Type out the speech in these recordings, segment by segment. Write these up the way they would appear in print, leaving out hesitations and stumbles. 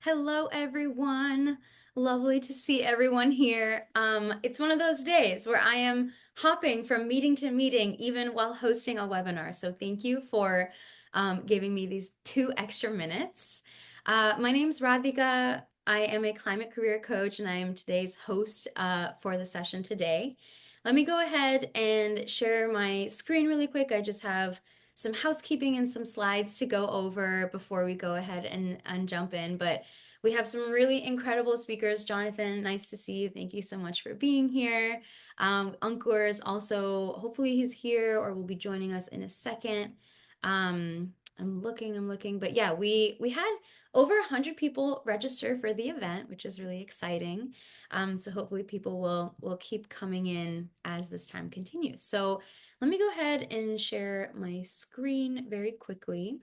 Hello, everyone. Lovely to see everyone here. It's one of those days where I am hopping from meeting to meeting, even while hosting a webinar. So thank you for giving me these 2 extra minutes. My name's Radhika. I am a climate career coach, and I am today's host for the session today. Let me go ahead and share my screen really quick. I just have some housekeeping and some slides to go over before we go ahead and jump in. But we have some really incredible speakers. Jonathan, nice to see you. Thank you so much for being here. Ankur is also, hopefully he's here or will be joining us in a second. I'm looking, but yeah, we had over 100 people register for the event, which is really exciting. So hopefully people will keep coming in as this time continues. So let me go ahead and share my screen very quickly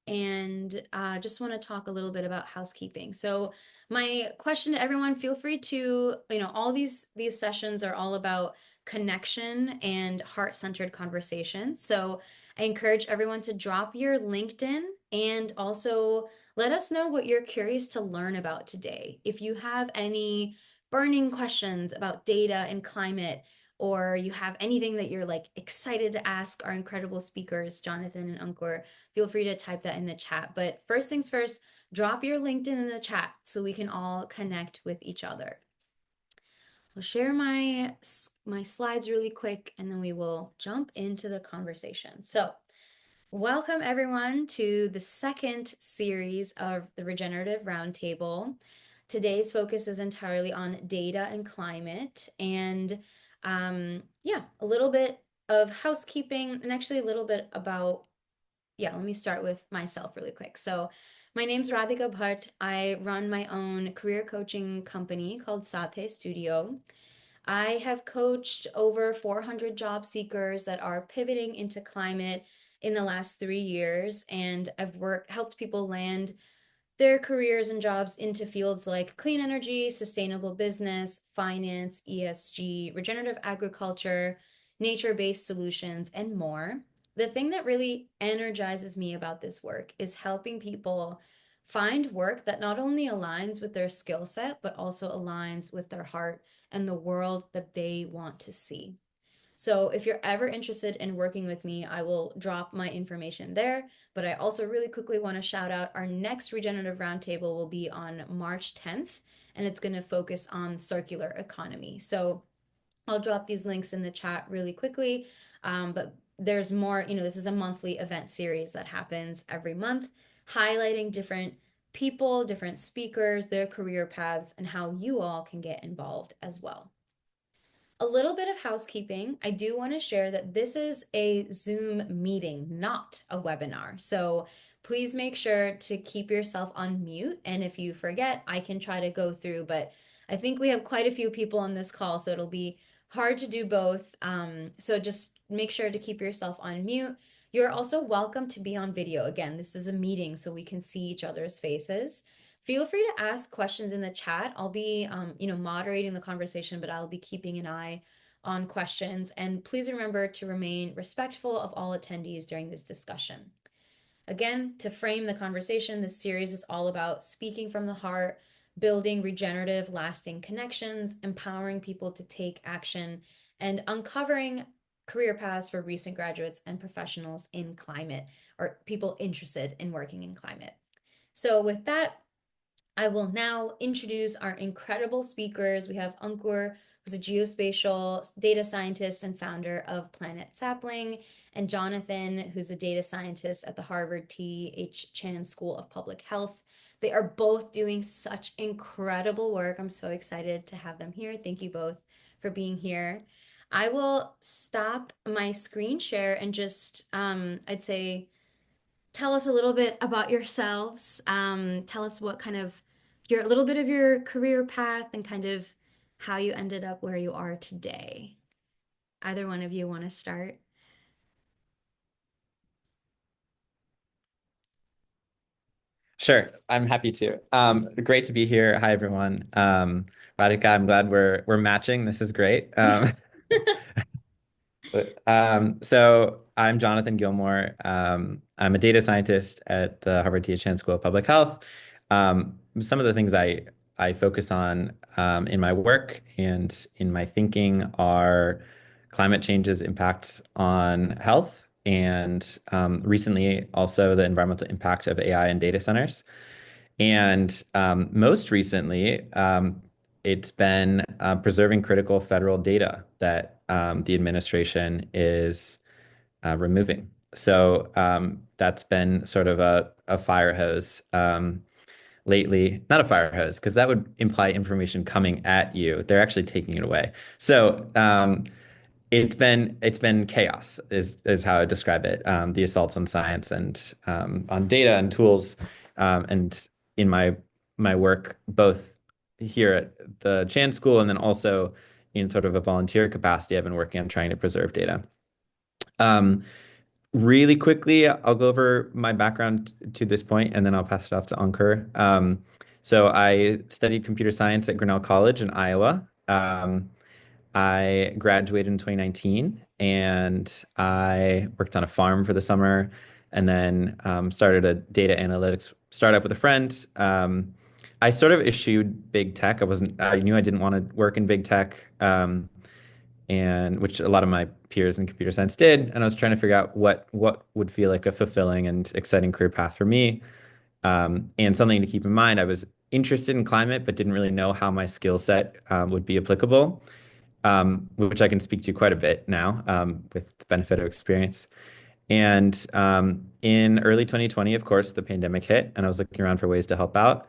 and just want to talk a little bit about housekeeping. So my question to everyone, feel free to, all these sessions are all about connection and heart-centered conversation. So I encourage everyone to drop your LinkedIn and also let us know what you're curious to learn about today. If you have any burning questions about data and climate, or you have anything that you're like excited to ask our incredible speakers, Jonathan and Ankur, feel free to type that in the chat. But first things first, drop your LinkedIn in the chat so we can all connect with each other. I'll share my slides really quick and then we will jump into the conversation. So welcome everyone to the second series of the Regenerative Roundtable. Today's focus is entirely on data and climate, and yeah, a little bit of housekeeping and actually a little bit about, yeah, let me start with myself really quick. So my name's Radhika Bhatt. I run my own career coaching company called Sathe Studio. I have coached over 400 job seekers that are pivoting into climate in the last 3 years, and I've helped people land their careers and jobs into fields like clean energy, sustainable business, finance, ESG, regenerative agriculture, nature-based solutions, and more. The thing that really energizes me about this work is helping people find work that not only aligns with their skill set, but also aligns with their heart and the world that they want to see. So if you're ever interested in working with me, I will drop my information there. But I also really quickly want to shout out our next Regenerative Roundtable will be on March 10th, and it's going to focus on circular economy. So I'll drop these links in the chat really quickly. But there's more, this is a monthly event series that happens every month, highlighting different people, different speakers, their career paths, and how you all can get involved as well. A little bit of housekeeping. I do want to share that this is a Zoom meeting, not a webinar. So please make sure to keep yourself on mute. And if you forget, I can try to go through, but I think we have quite a few people on this call, so it'll be hard to do both. So just make sure to keep yourself on mute. You're also welcome to be on video. Again, this is a meeting, so we can see each other's faces. Feel free to ask questions in the chat. I'll be, moderating the conversation, but I'll be keeping an eye on questions. And please remember to remain respectful of all attendees during this discussion. Again, to frame the conversation, this series is all about speaking from the heart, building regenerative, lasting connections, empowering people to take action, and uncovering career paths for recent graduates and professionals in climate, or people interested in working in climate. So with that, I will now introduce our incredible speakers. We have Ankur, who's a geospatial data scientist and founder of Planet Sapling, and Jonathan, who's a data scientist at the Harvard T.H. Chan School of Public Health. They are both doing such incredible work. I'm so excited to have them here. Thank you both for being here. I will stop my screen share and just, I'd say, tell us a little bit about yourselves. Tell us what kind of a little bit of your career path and kind of how you ended up where you are today. Either one of you want to start? Sure, I'm happy to. Great to be here. Hi, everyone. Radhika, I'm glad we're matching. This is great. So I'm Jonathan Gilmour. I'm a data scientist at the Harvard T.H. Chan School of Public Health. Some of the things I focus on in my work and in my thinking are climate change's impacts on health, and recently also the environmental impact of AI and data centers. And most recently, it's been preserving critical federal data that the administration is removing. So that's been sort of a fire hose lately. Not a fire hose, because that would imply information coming at you. They're actually taking it away. So it's been chaos is how I describe it. The assaults on science and on data and tools, and in my work both here at the Chan School and then also in sort of a volunteer capacity, I've been working on trying to preserve data. Um, Really quickly, I'll go over my background to this point, and then I'll pass it off to Ankur. So I studied computer science at Grinnell College in Iowa. I graduated in 2019, and I worked on a farm for the summer, and then started a data analytics startup with a friend. I sort of eschewed big tech. I knew I didn't want to work in big tech. And which a lot of my peers in computer science did. And I was trying to figure out what would feel like a fulfilling and exciting career path for me. And something to keep in mind, I was interested in climate, but didn't really know how my skill set would be applicable, which I can speak to quite a bit now with the benefit of experience. And in early 2020, of course, the pandemic hit, and I was looking around for ways to help out.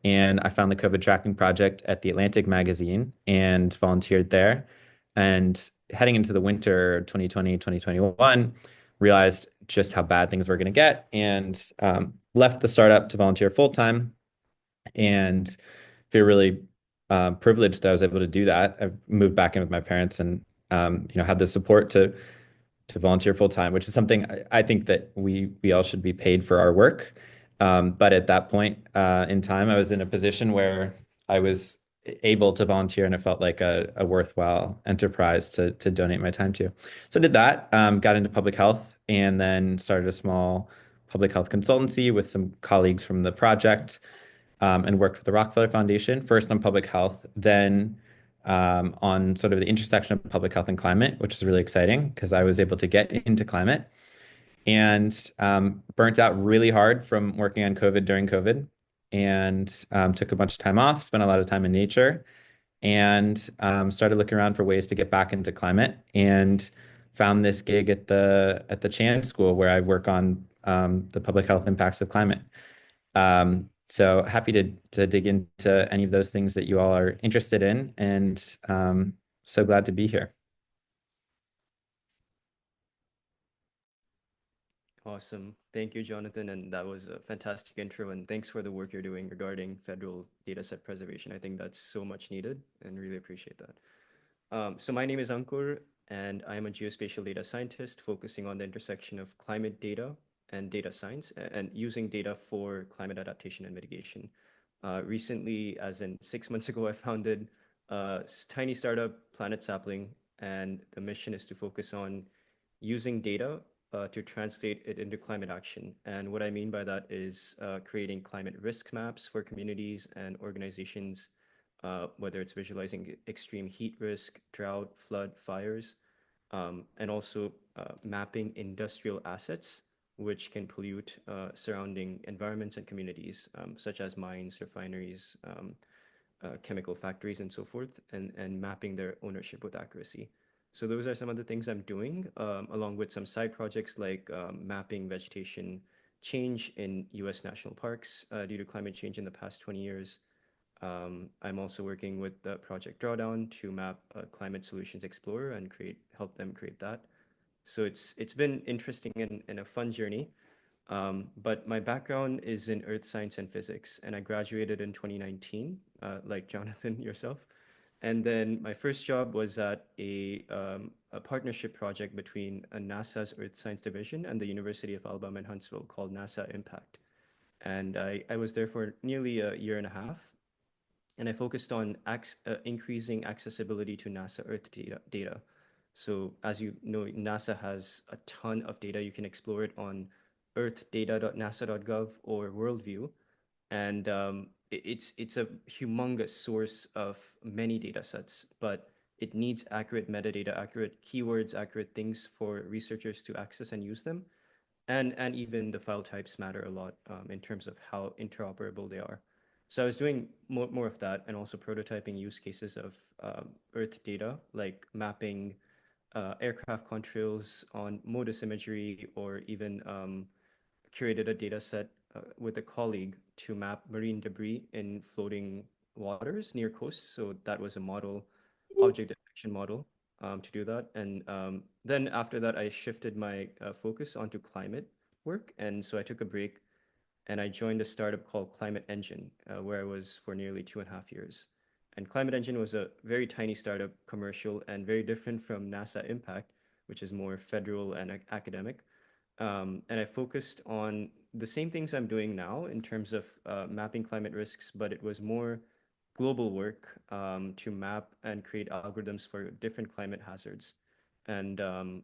And I found the COVID tracking project at the Atlantic magazine and volunteered there. And heading into the winter 2020, 2021, realized just how bad things were going to get, and left the startup to volunteer full time, and feel really privileged that I was able to do that. I moved back in with my parents, and had the support to volunteer full time, which is something I think that we all should be paid for our work. But at that point in time, I was in a position where I was able to volunteer, and it felt like a worthwhile enterprise to donate my time to. So I did that, got into public health, and then started a small public health consultancy with some colleagues from the project, and worked with the Rockefeller Foundation, first on public health, then on sort of the intersection of public health and climate, which is really exciting because I was able to get into climate, and burnt out really hard from working on COVID during COVID, and took a bunch of time off, spent a lot of time in nature, and started looking around for ways to get back into climate, and found this gig at the Chan School where I work on the public health impacts of climate. So happy to dig into any of those things that you all are interested in, and so glad to be here. Awesome. Thank you, Jonathan. And that was a fantastic intro. And thanks for the work you're doing regarding federal data set preservation. I think that's so much needed and really appreciate that. So my name is Ankur, and I am a geospatial data scientist focusing on the intersection of climate data and data science and using data for climate adaptation and mitigation. Recently, as in 6 months ago, I founded a tiny startup, Planet Sapling, and the mission is to focus on using data to translate it into climate action. And what I mean by that is creating climate risk maps for communities and organizations, whether it's visualizing extreme heat risk, drought, flood, fires, and also mapping industrial assets which can pollute surrounding environments and communities, such as mines, refineries, chemical factories, and so forth, and mapping their ownership with accuracy. So those are some of the things I'm doing, along with some side projects like mapping vegetation change in U.S. national parks due to climate change in the past 20 years. I'm also working with the Project Drawdown to map Climate Solutions Explorer and help them create that. So it's been interesting and a fun journey. But my background is in earth science and physics, and I graduated in 2019, like Jonathan yourself. And then my first job was at a partnership project between NASA's Earth Science Division and the University of Alabama in Huntsville called NASA Impact. And I was there for nearly a year and a half, and I focused on increasing accessibility to NASA Earth data. So as you know, NASA has a ton of data. You can explore it on earthdata.nasa.gov or Worldview. and it's a humongous source of many data sets, but it needs accurate metadata, accurate keywords, accurate things for researchers to access and use them. And even the file types matter a lot in terms of how interoperable they are. So I was doing more of that, and also prototyping use cases of Earth data, like mapping aircraft contrails on MODIS imagery, or even curated a data set with a colleague to map marine debris in floating waters near coasts. So that was a model, object detection model, to do that. And then after that, I shifted my focus onto climate work. And so I took a break and I joined a startup called Climate Engine, where I was for nearly 2.5 years. And Climate Engine was a very tiny startup, commercial, and very different from NASA Impact, which is more federal and academic. And I focused on the same things I'm doing now in terms of mapping climate risks, but it was more global work to map and create algorithms for different climate hazards. And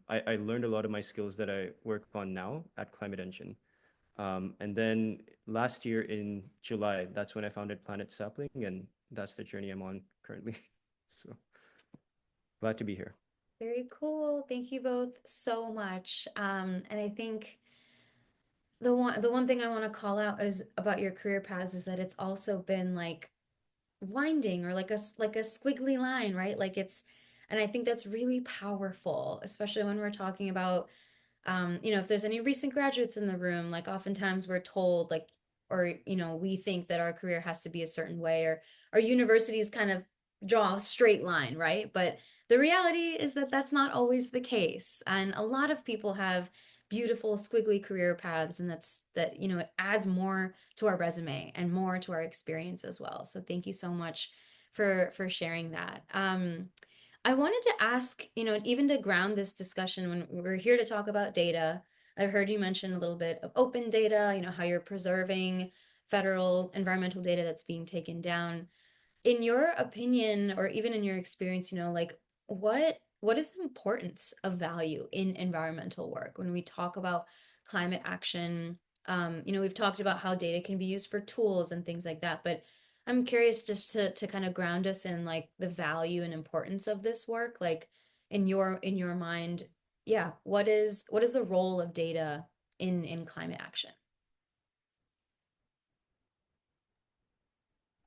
I learned a lot of my skills that I work on now at Climate Engine. And then last year in July, that's when I founded Planet Sapling, and that's the journey I'm on currently. So glad to be here. Very cool. Thank you both so much. And I think the one thing I want to call out is about your career paths is that it's also been like winding, or like a squiggly line, right? Like it's, and I think that's really powerful, especially when we're talking about if there's any recent graduates in the room, like oftentimes we're told like, or we think that our career has to be a certain way, or our universities kind of draw a straight line, right? But the reality is that that's not always the case. And a lot of people have beautiful squiggly career paths, and it adds more to our resume and more to our experience as well. So thank you so much for sharing that. I wanted to ask, even to ground this discussion, when we're here to talk about data, I heard you mention a little bit of open data, how you're preserving federal environmental data that's being taken down. In your opinion, or even in your experience, like what is the importance of value in environmental work when we talk about climate action? We've talked about how data can be used for tools and things like that, but I'm curious just to kind of ground us in like the value and importance of this work, like in your mind, yeah, what is the role of data in climate action?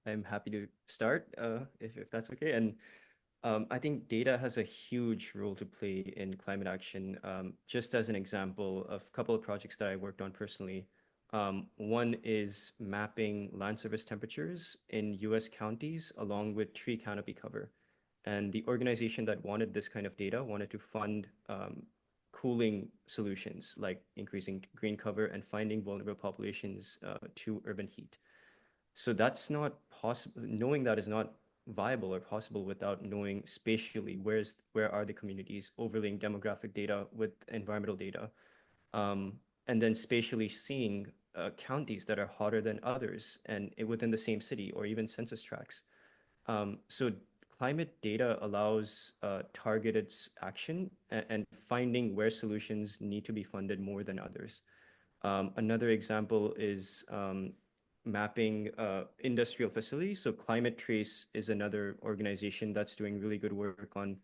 I'm happy to start if that's okay. And I think data has a huge role to play in climate action. Just as an example of a couple of projects that I worked on personally, one is mapping land surface temperatures in US counties along with tree canopy cover. And the organization that wanted this kind of data wanted to fund cooling solutions like increasing green cover and finding vulnerable populations to urban heat. So that's not possible. Knowing that is not viable or possible without knowing spatially where are the communities, overlaying demographic data with environmental data, um, and then spatially seeing counties that are hotter than others and within the same city, or even census tracts. So climate data allows targeted action and finding where solutions need to be funded more than others. Another example is mapping industrial facilities. So Climate Trace is another organization that's doing really good work on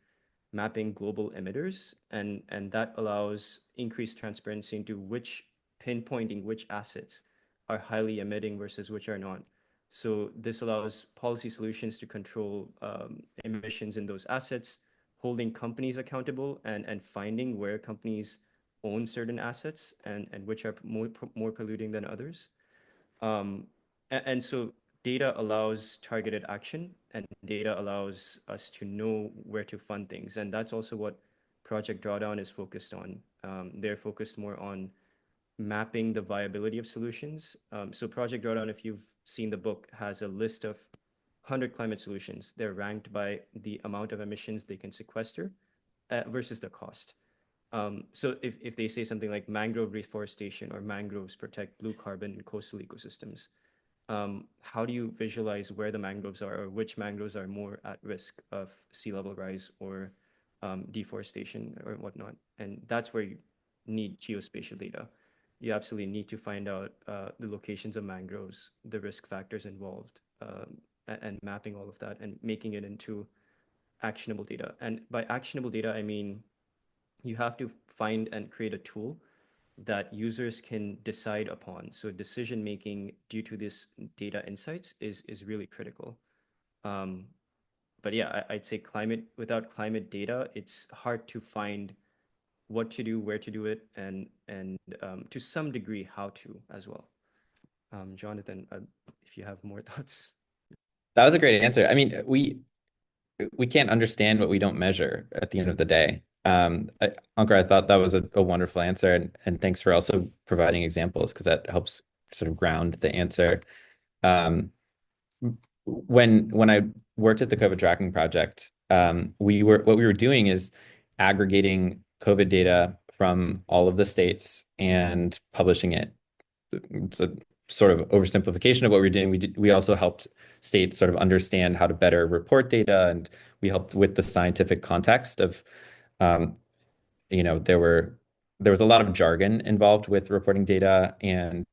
mapping global emitters, and that allows increased transparency into pinpointing which assets are highly emitting versus which are not. So this allows policy solutions to control emissions in those assets, holding companies accountable, and finding where companies own certain assets and which are more polluting than others. Um, and so data allows targeted action, and data allows us to know where to fund things. And that's also what Project Drawdown is focused on. They're focused more on mapping the viability of solutions. So Project Drawdown, if you've seen the book, has a list of 100 climate solutions. They're ranked by the amount of emissions they can sequester versus the cost. So if they say something like mangrove reforestation or mangroves protect blue carbon in coastal ecosystems, how do you visualize where the mangroves are, or which mangroves are more at risk of sea level rise or deforestation or whatnot? And that's where you need geospatial data. you absolutely need to find out the locations of mangroves, the risk factors involved, and mapping all of that and making it into actionable data. And by actionable data, I mean you have to find and create a tool that users can decide upon. So decision making due to this data insights is really critical. Um, but yeah, I'd say climate without climate data, it's hard to find what to do, where to do it, and to some degree how to as well. Jonathan, if you have more thoughts. That was a great answer. I mean, we can't understand what we don't measure at the end of the day. Ankur, I thought that was a wonderful answer, and thanks for also providing examples because that helps sort of ground the answer. Um, when I worked at the COVID tracking project, what we were doing is aggregating COVID data from all of the states and publishing it. It's a sort of oversimplification of what we were doing. We also helped states sort of understand how to better report data, and we helped with the scientific context of, um, there was a lot of jargon involved with reporting data, and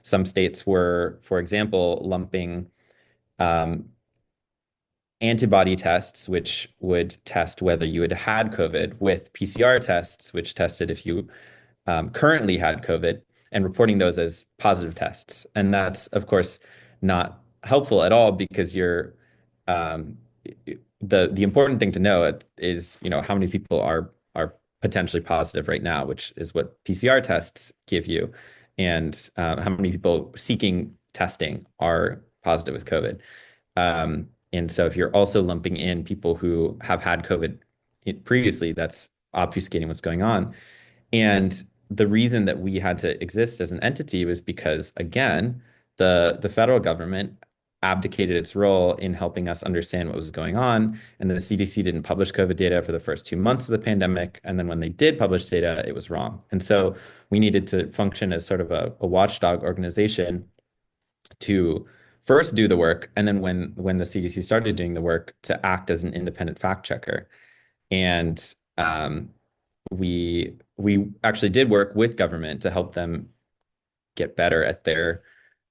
some states were, for example, lumping um, antibody tests, which would test whether you had had COVID, with PCR tests, which tested if you currently had COVID, and reporting those as positive tests. And that's, of course, not helpful at all because um, the important thing to know is, how many people are potentially positive right now, which is what PCR tests give you, and how many people seeking testing are positive with COVID. And so if you're also lumping in people who have had COVID previously, that's obfuscating what's going on. And the reason that we had to exist as an entity was because, again, the federal government abdicated its role in helping us understand what was going on. And the CDC didn't publish COVID data for the first 2 months of the pandemic. And then when they did publish data, it was wrong. And so we needed to function as sort of a watchdog organization to first do the work, and then when the CDC started doing the work, to act as an independent fact checker. And we actually did work with government to help them get better at their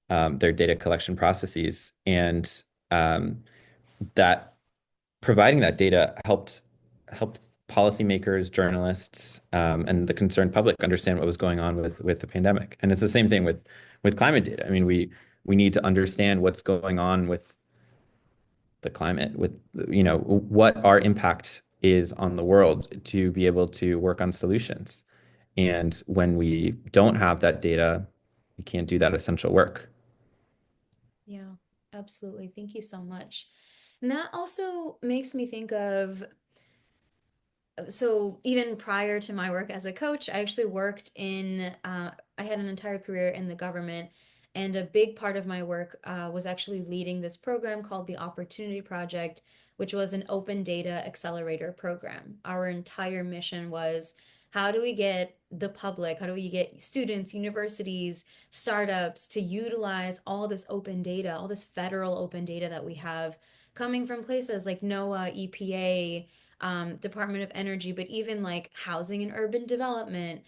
data collection processes, and that providing that data helped policymakers, journalists, and the concerned public understand what was going on with the pandemic. And it's the same thing with climate data. I mean, we need to understand what's going on with the climate, with what our impact is on the world to be able to work on solutions. And when we don't have that data, we can't do that essential work. Yeah, absolutely. Thank you so much. And that also makes me think of, so even prior to my work as a coach, I actually worked I had an entire career in the government. And a big part of my work was actually leading this program called the Opportunity Project, which was an open data accelerator program. Our entire mission was, how do we get the public, how do we get students, universities, startups to utilize all this open data, all this federal open data that we have coming from places like NOAA, EPA, Department of Energy, but even like housing and urban development,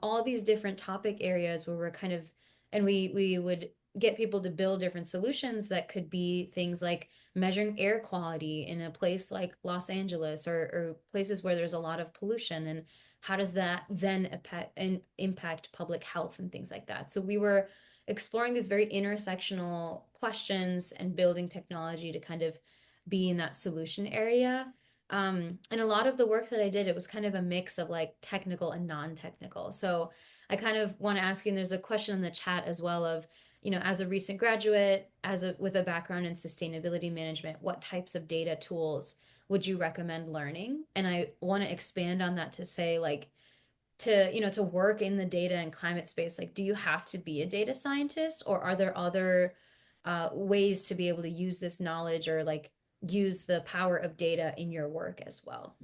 all these different topic areas where we're kind of, and we would get people to build different solutions that could be things like measuring air quality in a place like Los Angeles, or places where there's a lot of pollution, and how does that then impact public health and things like that. So we were exploring these very intersectional questions and building technology to kind of be in that solution area. And a lot of the work that I did, it was kind of a mix of like technical and non-technical. So I kind of want to ask you, and there's a question in the chat as well of, as a recent graduate, with a background in sustainability management, what types of data tools would you recommend learning? And I want to expand on that to say, like, to work in the data and climate space, like, do you have to be a data scientist, or are there other ways to be able to use this knowledge, or like use the power of data in your work as well?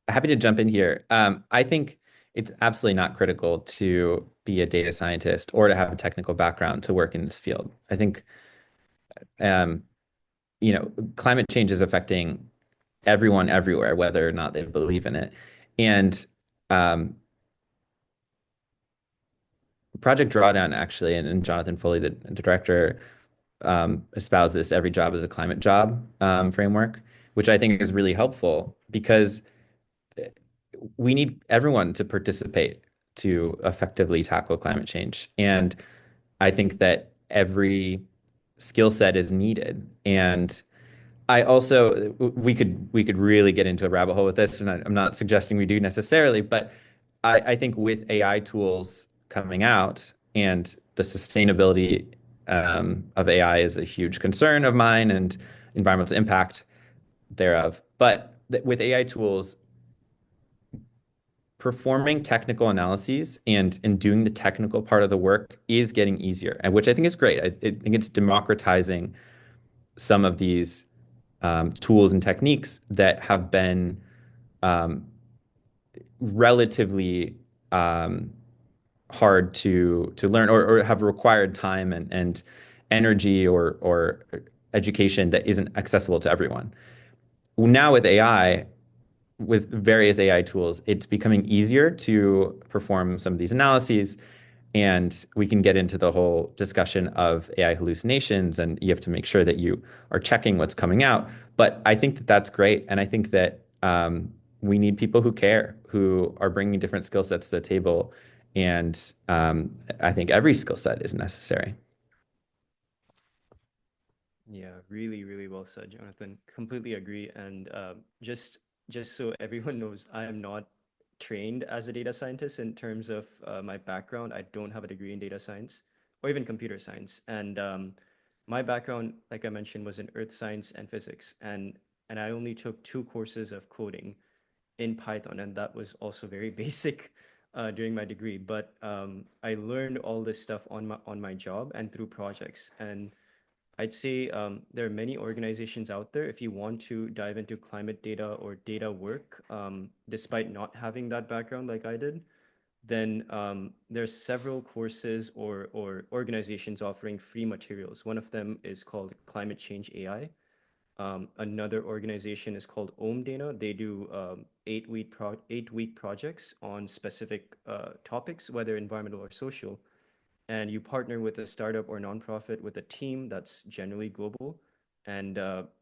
Happy to jump in here. I think it's absolutely not critical to be a data scientist or to have a technical background to work in this field. I think, um, climate change is affecting everyone everywhere, whether or not they believe in it. And um, Project Drawdown actually, and Jonathan Foley, the director, espoused this every job is a climate job framework, which I think is really helpful because we need everyone to participate to effectively tackle climate change. And I think that every skill set is needed. And I also we could really get into a rabbit hole with this, and I'm not suggesting we do necessarily, but I think with AI tools coming out and the sustainability of AI is a huge concern of mine and environmental impact thereof. But with AI tools, performing technical analyses and doing the technical part of the work is getting easier, and which I think is great. I think it's democratizing some of these tools and techniques that have been um, relatively um, hard to learn or have required time and energy or education that isn't accessible to everyone. Now with AI, with various AI tools, it's becoming easier to perform some of these analyses. And we can get into the whole discussion of AI hallucinations, and you have to make sure that you are checking what's coming out. But I think that that's great. And I think that we need people who care, who are bringing different skill sets to the table. And I think every skill set is necessary. Yeah, really, really well said, Jonathan. Completely agree. And just so everyone knows, I am not trained as a data scientist in terms of my background. I don't have a degree in data science or even computer science. And my background, like I mentioned, was in earth science and physics. And I only took two courses of coding in Python, and that was also very basic during my degree. But I learned all this stuff on my job and through projects. And I'd say there are many organizations out there. If you want to dive into climate data or data work, despite not having that background like I did, then there's several courses or organizations offering free materials. One of them is called Climate Change AI. Another organization is called Ohm Data. They do 8-week projects on specific topics, whether environmental or social, and you partner with a startup or nonprofit with a team that's generally global, and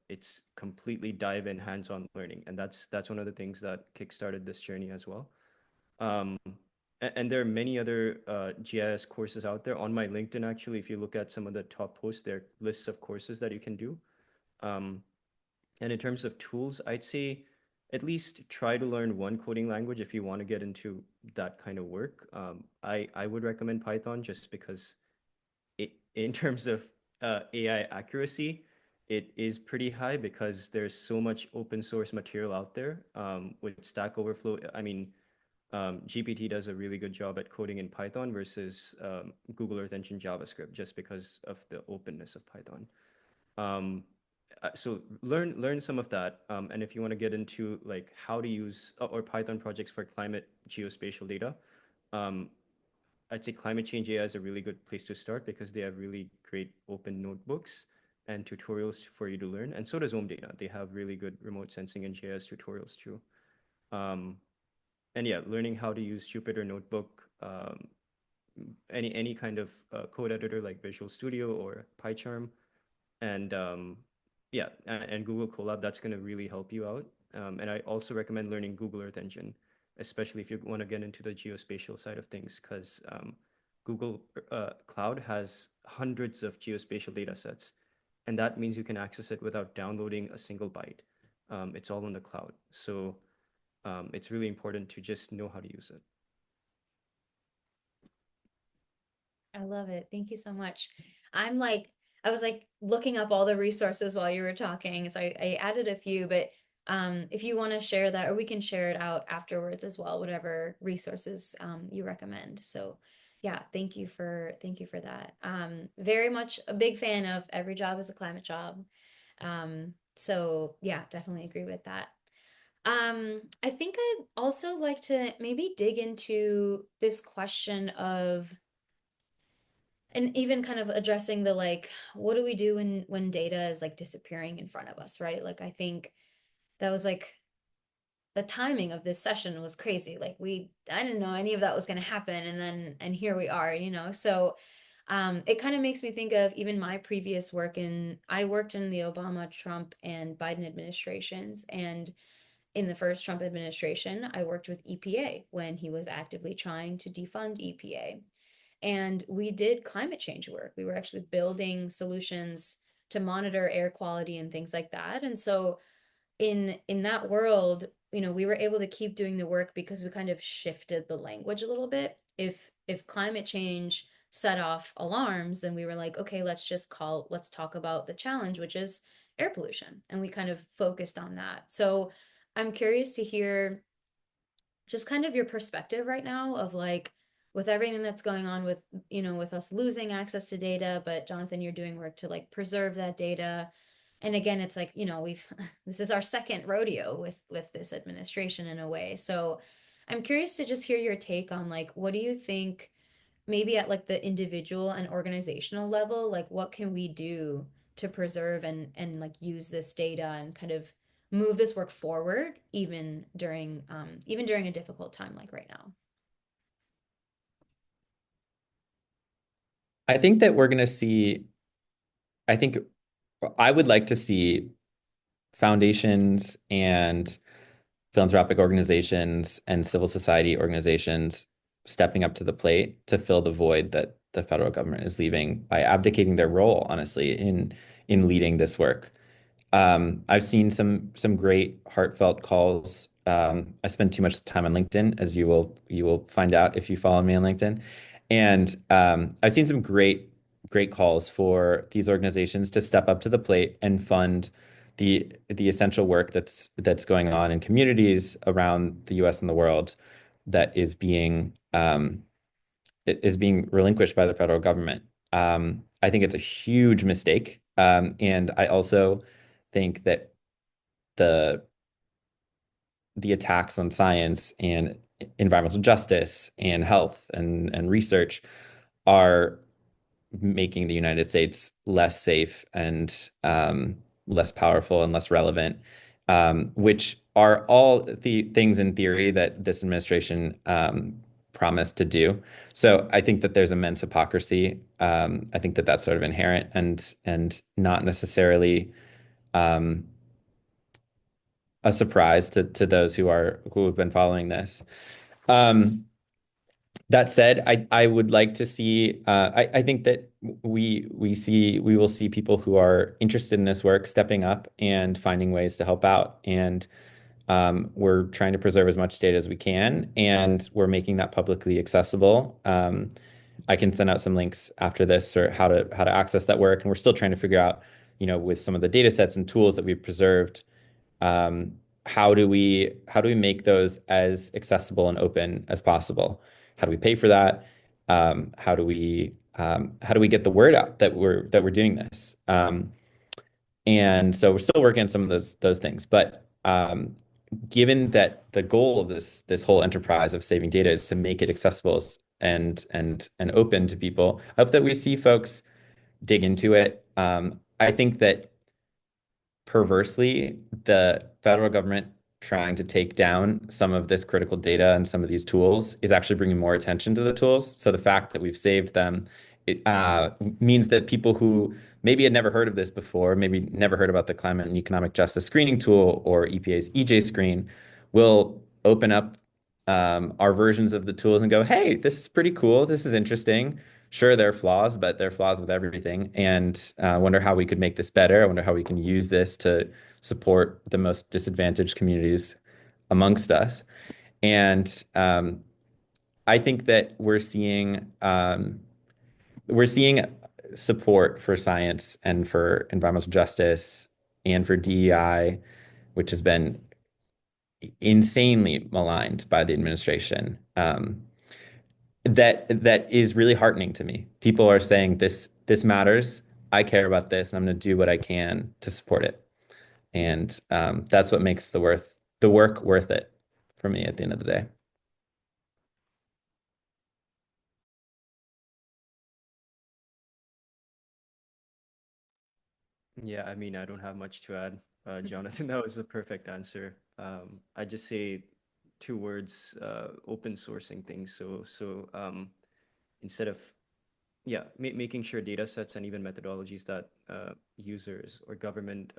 it's completely dive in hands-on learning, and that's one of the things that kickstarted this journey as well. um, and there are many other GIS courses out there on my LinkedIn. Actually, if you look at some of the top posts, there are lists of courses that you can do. um, and in terms of tools, I'd say at least try to learn one coding language if you want to get into that kind of work. I would recommend Python just because in terms of AI accuracy, it is pretty high because there's so much open source material out there with Stack Overflow. I mean, GPT does a really good job at coding in Python versus Google Earth Engine JavaScript just because of the openness of Python. Um, so learn some of that, and if you want to get into like how to use or Python projects for climate geospatial data, um, I'd say Climate Change AI is a really good place to start because they have really great open notebooks and tutorials for you to learn. And so does Ohm Data. They have really good remote sensing and JS tutorials too. Um, and yeah, learning how to use Jupyter Notebook, any kind of code editor like Visual Studio or PyCharm, and yeah, and Google Colab. That's going to really help you out. And I also recommend learning Google Earth Engine, especially if you want to get into the geospatial side of things, because Google Cloud has hundreds of geospatial data sets, and that means you can access it without downloading a single byte. It's all on the cloud, so it's really important to just know how to use it. I love it. Thank you so much. I'm like, I was like looking up all the resources while you were talking. So I added a few, but if you want to share that, or we can share it out afterwards as well, whatever resources you recommend. So yeah, thank you for that. Very much a big fan of every job is a climate job. So yeah, definitely agree with that. I think I'd also like to maybe dig into this question of, and even kind of addressing the like, what do we do when data is like disappearing in front of us, right? Like I think that was like the timing of this session was crazy. Like I didn't know any of that was going to happen. And here we are, you know? So it kind of makes me think of even my previous work I worked in the Obama, Trump, and Biden administrations. And in the first Trump administration, I worked with EPA when he was actively trying to defund EPA. And we did climate change work. We were actually building solutions to monitor air quality and things like that. And so in that world, you know, we were able to keep doing the work because we kind of shifted the language a little bit. If climate change set off alarms, then we were like, okay, let's talk about the challenge, which is air pollution. And we kind of focused on that. So I'm curious to hear just kind of your perspective right now of like with everything that's going on with, you know, with us losing access to data, but Jonathan, you're doing work to like preserve that data. And again, it's like, you know, we've this is our second rodeo with this administration in a way. So I'm curious to just hear your take on like what do you think maybe at like the individual and organizational level, like what can we do to preserve and like use this data and kind of move this work forward even during a difficult time like right now. I think that we're going to see, I think I would like to see foundations and philanthropic organizations and civil society organizations stepping up to the plate to fill the void that the federal government is leaving by abdicating their role, honestly, in leading this work. I've seen some great heartfelt calls. I spend too much time on LinkedIn, as you will find out if you follow me on LinkedIn. And I've seen some great calls for these organizations to step up to the plate and fund the essential work that's going on in communities around the U.S. and the world that is being relinquished by the federal government. I think it's a huge mistake, and I also think that the the attacks on science and environmental justice and health and research are making the United States less safe and less powerful and less relevant, which are all the things in theory that this administration promised to do. So I think that there's immense hypocrisy. I think that that's sort of inherent and not necessarily um, a surprise to those who have been following this. Um, that said, I would like to see. I think that we will see people who are interested in this work stepping up and finding ways to help out. And we're trying to preserve as much data as we can, and we're making that publicly accessible. I can send out some links after this or how to access that work. And we're still trying to figure out, you know, with some of the data sets and tools that we've preserved, um, how do we make those as accessible and open as possible? How do we pay for that? How do we get the word out that we're doing this? And so we're still working on some of those things. But given that the goal of this whole enterprise of saving data is to make it accessible and open to people, I hope that we see folks dig into it. I think that perversely, the federal government trying to take down some of this critical data and some of these tools is actually bringing more attention to the tools. So the fact that we've saved them, means that people who maybe had never heard of this before, maybe never heard about the climate and economic justice screening tool or EPA's EJ screen, will open up our versions of the tools and go, hey, this is pretty cool. This is interesting. Sure, there are flaws, but there are flaws with everything. And I wonder how we could make this better. I wonder how we can use this to support the most disadvantaged communities amongst us. And I think that we're seeing support for science and for environmental justice and for DEI, which has been insanely maligned by the administration. That is really heartening to me. People are saying this matters. I care about this. And I'm going to do what I can to support it. And that's what makes the work worth it for me at the end of the day. Yeah, I mean, I don't have much to add. Jonathan. That was a perfect answer. I just say two words: open sourcing things. Instead of making sure data sets and even methodologies that users or government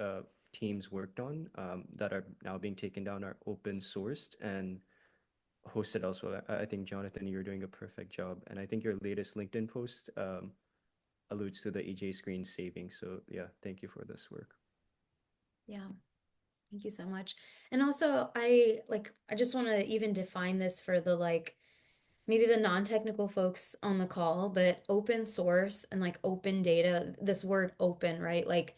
teams worked on that are now being taken down are open sourced and hosted elsewhere. I think Jonathan, you're doing a perfect job, and I think your latest LinkedIn post alludes to the EJ screen saving. So yeah, thank you for this work. Yeah. Thank you so much. And also, I just want to even define this for the maybe the non-technical folks on the call, but open source and like open data, this word open, right? Like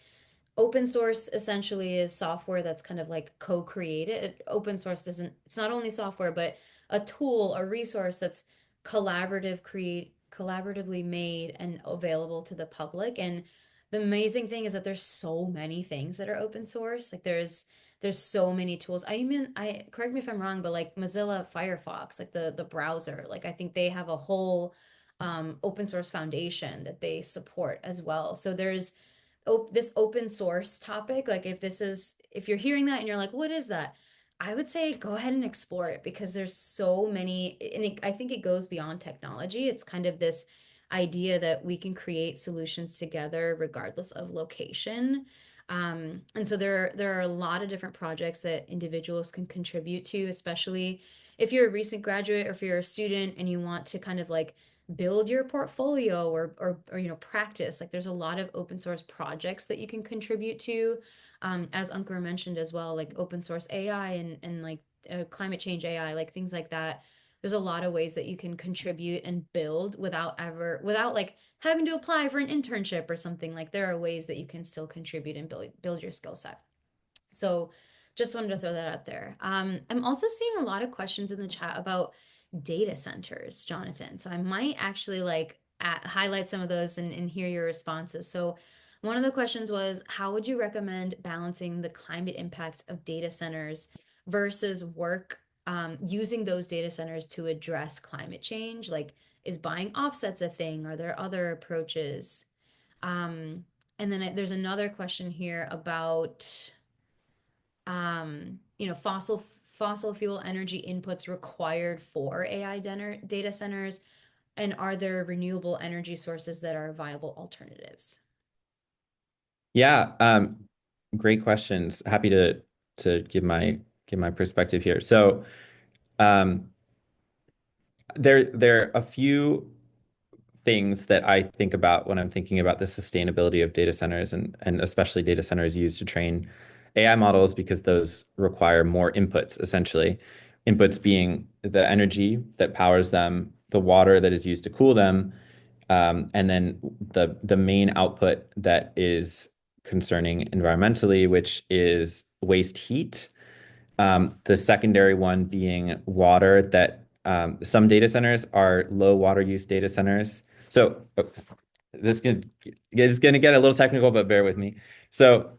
open source essentially is software that's kind of like co-created. Open source doesn't, it's not only software, but a tool, a resource that's collaboratively made and available to the public. And the amazing thing is that there's so many things that are open source. Like there's so many tools. I correct me if I'm wrong, but like Mozilla Firefox, like the browser, like I think they have a whole open source foundation that they support as well. So there's this open source topic, like if you're hearing that and you're like, what is that? I would say go ahead and explore it because there's so many, and I think it goes beyond technology. It's kind of this idea that we can create solutions together regardless of location. And so there are a lot of different projects that individuals can contribute to, especially if you're a recent graduate or if you're a student and you want to kind of like build your portfolio or practice. Like there's a lot of open source projects that you can contribute to. As Ankur mentioned as well, like open source AI and like climate change AI, like things like that. There's a lot of ways that you can contribute and build without like having to apply for an internship or something. Like there are ways that you can still contribute and build your skill set. So just wanted to throw that out there. I'm also seeing a lot of questions in the chat about data centers, Jonathan. So I might actually highlight some of those and hear your responses. So one of the questions was, how would you recommend balancing the climate impacts of data centers versus work using those data centers to address climate change? Like, is buying offsets a thing? Are there other approaches? Um, and then there's another question here about fossil fuel energy inputs required for AI data centers, and are there renewable energy sources that are viable alternatives? Yeah, great questions. Happy to give my perspective here. So, um, there are a few things that I think about when I'm thinking about the sustainability of data centers and especially data centers used to train AI models because those require more inputs, essentially. Inputs being the energy that powers them, the water that is used to cool them, and then the main output that is concerning environmentally, which is waste heat. The secondary one being water that some data centers are low water use data centers. So this is going to get a little technical, but bear with me. So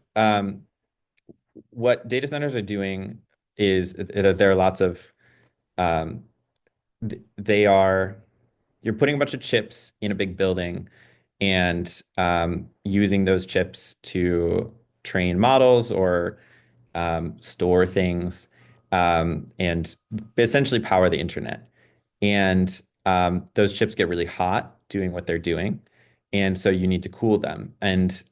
what data centers are doing is that there are lots of um, they are you're putting a bunch of chips in a big building and using those chips to train models or store things and essentially power the internet. And those chips get really hot doing what they're doing. And so you need to cool them. And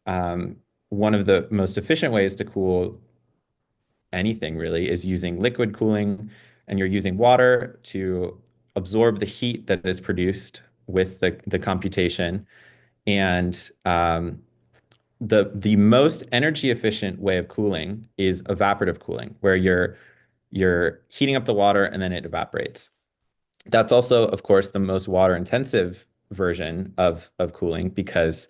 one of the most efficient ways to cool anything really is using liquid cooling. And you're using water to absorb the heat that is produced with the computation. And the most energy efficient way of cooling is evaporative cooling, where you're heating up the water and then it evaporates. That's also, of course, the most water intensive version of cooling because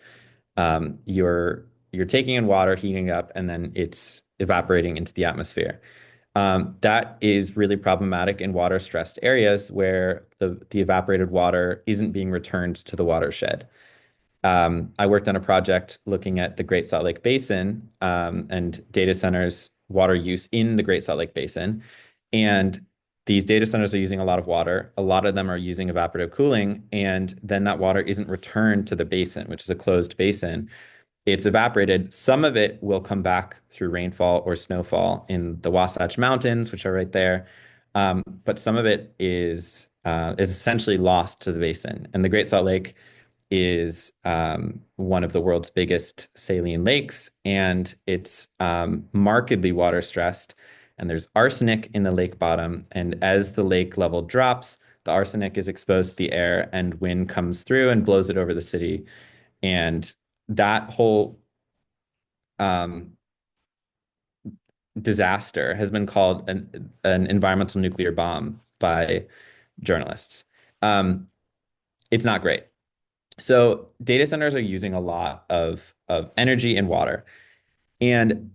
you're taking in water, heating it up, and then it's evaporating into the atmosphere. That is really problematic in water stressed areas where the evaporated water isn't being returned to the watershed. I worked on a project looking at the Great Salt Lake Basin and data centers, water use in the Great Salt Lake Basin. And these data centers are using a lot of water. A lot of them are using evaporative cooling. And then that water isn't returned to the basin, which is a closed basin. it's evaporated. Some of it will come back through rainfall or snowfall in the Wasatch Mountains, which are right there. But some of it is essentially lost to the basin. And the Great Salt Lake is one of the world's biggest saline lakes, and it's markedly water stressed. And there's arsenic in the lake bottom. And as the lake level drops, the arsenic is exposed to the air, and wind comes through and blows it over the city. And that whole um, disaster has been called an environmental nuclear bomb by journalists. Um, it's not great. So data centers are using a lot of energy and water. And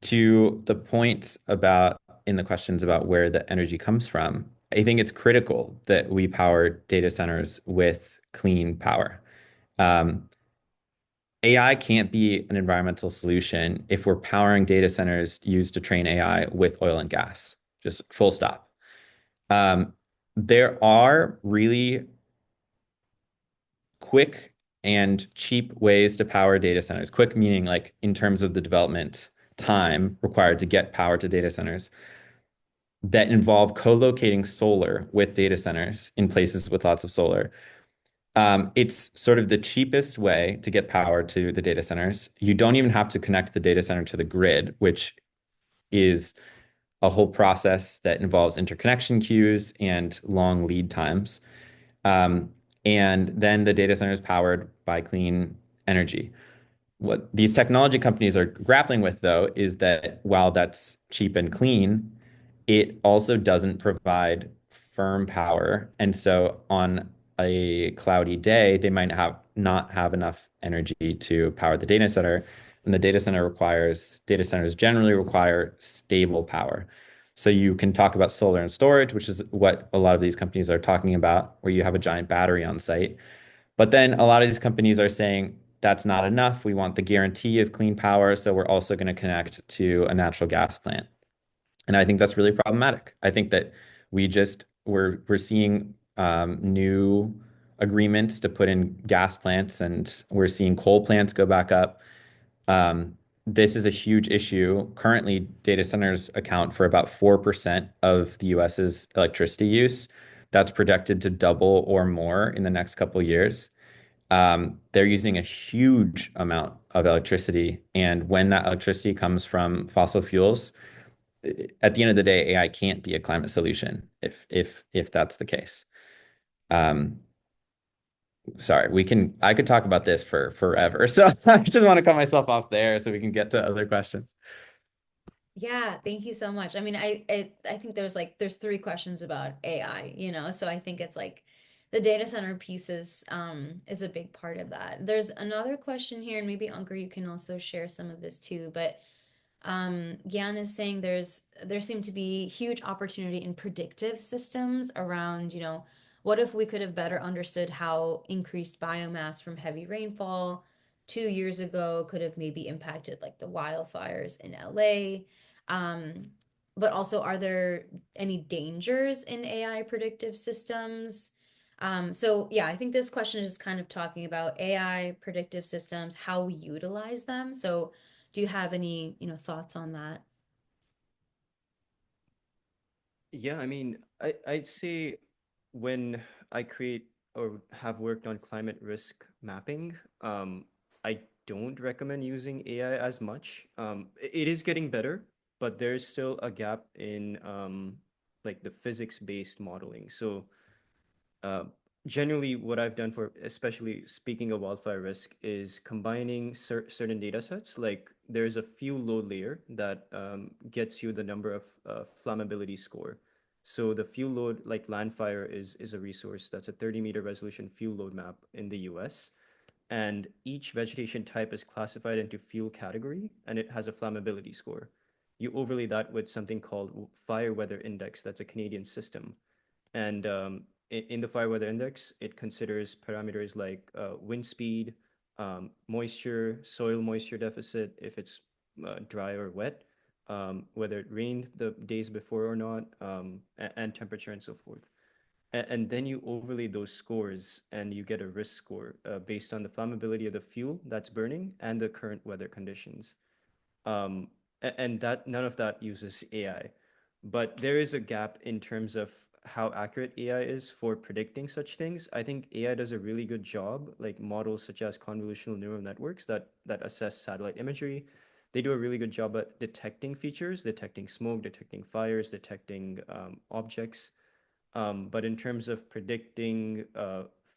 to the points about in the questions about where the energy comes from, I think it's critical that we power data centers with clean power. Um, AI can't be an environmental solution if we're powering data centers used to train AI with oil and gas, just full stop. Um, there are really quick and cheap ways to power data centers. Quick meaning like in terms of the development time required to get power to data centers that involve co-locating solar with data centers in places with lots of solar. It's sort of the cheapest way to get power to the data centers. You don't even have to connect the data center to the grid, which is a whole process that involves interconnection queues and long lead times. Um, and then the data center is powered by clean energy. What these technology companies are grappling with, though, is that while that's cheap and clean, it also doesn't provide firm power. And so on a cloudy day, they might not have enough energy to power the data center. And data centers generally require stable power. So you can talk about solar and storage, which is what a lot of these companies are talking about, where you have a giant battery on site. But then a lot of these companies are saying that's not enough. We want the guarantee of clean power, so we're also going to connect to a natural gas plant. And I think that's really problematic. I think that we're seeing new agreements to put in gas plants, and we're seeing coal plants go back up. Um, this is a huge issue. Currently, data centers account for about 4% of the US's electricity use. That's projected to double or more in the next couple of years. They're using a huge amount of electricity, and when that electricity comes from fossil fuels, at the end of the day, AI can't be a climate solution if that's the case. Um, sorry, I could talk about this for forever. So I just want to cut myself off there so we can get to other questions. Yeah, thank you so much. I mean, I think there's three questions about AI, so I think it's like the data center piece is a big part of that. There's another question here, and maybe Ankur, you can also share some of this too, but Gyan is saying there seem to be huge opportunity in predictive systems around, what if we could have better understood how increased biomass from heavy rainfall 2 years ago could have maybe impacted like the wildfires in LA. Um, but also, are there any dangers in AI predictive systems? So yeah, I think this question is just kind of talking about AI predictive systems, how we utilize them. So do you have any, thoughts on that? Yeah, I mean, I'd say when I create or have worked on climate risk mapping, I don't recommend using AI as much. It is getting better, but there's still a gap in like the physics-based modeling. So uh, generally, what I've done for, especially speaking of wildfire risk, is combining certain data sets. Like there's a fuel load layer that gets you the number of flammability score. So the fuel load, like land fire, is a resource that's a 30-meter resolution fuel load map in the U.S. And each vegetation type is classified into fuel category, and it has a flammability score. You overlay that with something called fire weather index. That's a Canadian system, and in the fire weather index, it considers parameters like wind speed, moisture, soil moisture deficit, if it's dry or wet, whether it rained the days before or not, and temperature and so forth. And then you overlay those scores and you get a risk score based on the flammability of the fuel that's burning and the current weather conditions. Um, and that none of that uses AI. But there is a gap in terms of how accurate AI is for predicting such things. I think AI does a really good job, like models such as convolutional neural networks that assess satellite imagery. They do a really good job at detecting features, detecting smoke, detecting fires, detecting objects. But in terms of predicting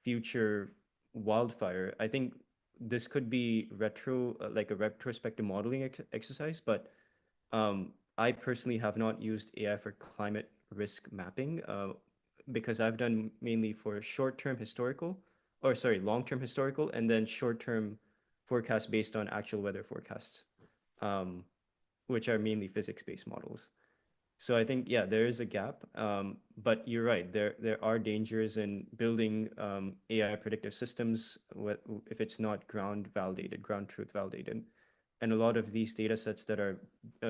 future wildfire, I think this could be like a retrospective modeling exercise. But I personally have not used AI for climate risk mapping because I've done mainly for long-term historical, and then short-term forecasts based on actual weather forecasts, um, which are mainly physics-based models. So I think, yeah, there is a gap. But you're right. There are dangers in building AI predictive systems if it's not ground validated, ground truth validated. And a lot of these data sets that are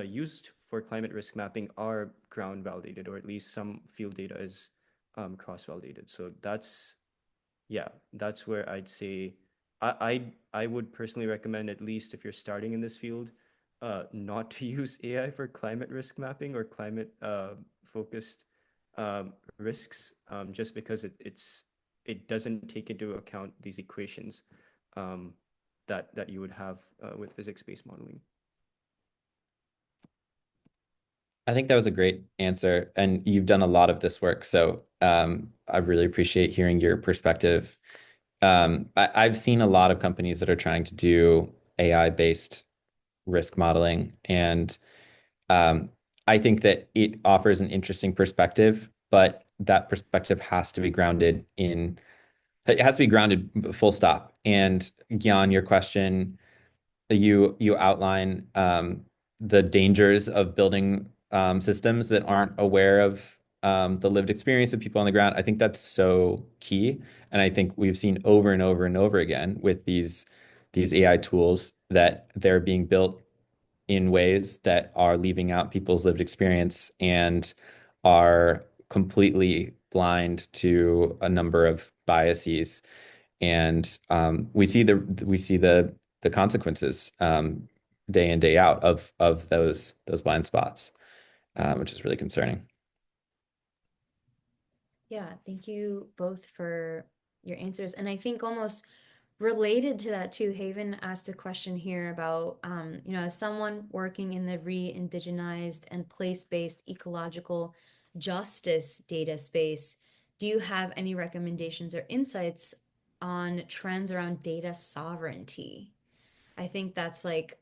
used for climate risk mapping are ground validated, or at least some field data is cross validated. So that's where I'd say I would personally recommend, at least if you're starting in this field, not to use AI for climate risk mapping or climate focused risks, just because it doesn't take into account these equations um, that you would have with physics-based modeling. I think that was a great answer, and you've done a lot of this work, so I really appreciate hearing your perspective. I've seen a lot of companies that are trying to do AI-based risk modeling, and um, I think that it offers an interesting perspective, but that perspective has to be grounded in, it has to be grounded full stop. And Gyan, your question, you outline the dangers of building systems that aren't aware of the lived experience of people on the ground. I think that's so key, and I think we've seen over and over and over again with these AI tools that they're being built in ways that are leaving out people's lived experience and are completely blind to a number of biases. And we see the consequences day in day out of those blind spots, which is really concerning. Yeah, thank you both for your answers. And I think almost related to that too, Haven asked a question here about, as someone working in the re-indigenized and place-based ecological justice data space, do you have any recommendations or insights on trends around data sovereignty? I think that's like,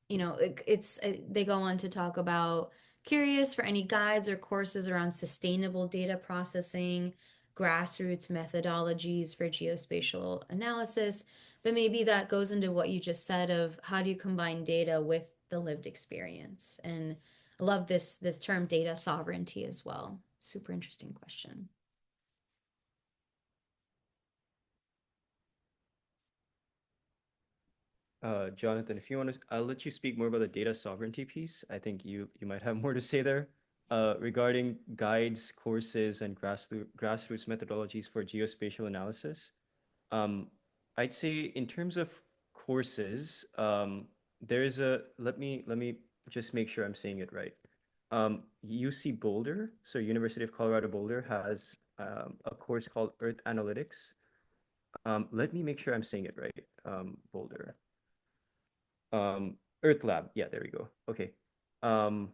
it's they go on to talk about curious for any guides or courses around sustainable data processing, grassroots methodologies for geospatial analysis, but maybe that goes into what you just said of how do you combine data with the lived experience. And I love this term data sovereignty as well. Super interesting question. Jonathan, if you want to, I'll let you speak more about the data sovereignty piece. I think you might have more to say there. Regarding guides, courses, and grassroots methodologies for geospatial analysis. Um, I'd say in terms of courses, there's a let me just make sure I'm saying it right. UC Boulder, so University of Colorado Boulder, has a course called Earth Analytics. Let me make sure I'm saying it right. Boulder. Earth Lab. Yeah, there we go. Okay. Um,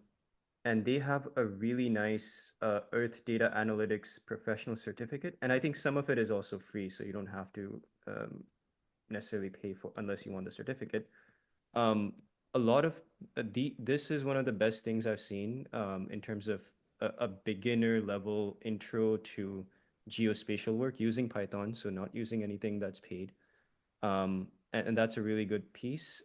and they have a really nice Earth Data Analytics professional certificate. And I think some of it is also free, so you don't have to necessarily pay for unless you want the certificate. Um, a lot of this is one of the best things I've seen in terms of a beginner level intro to geospatial work using Python, so not using anything that's paid. And that's a really good piece.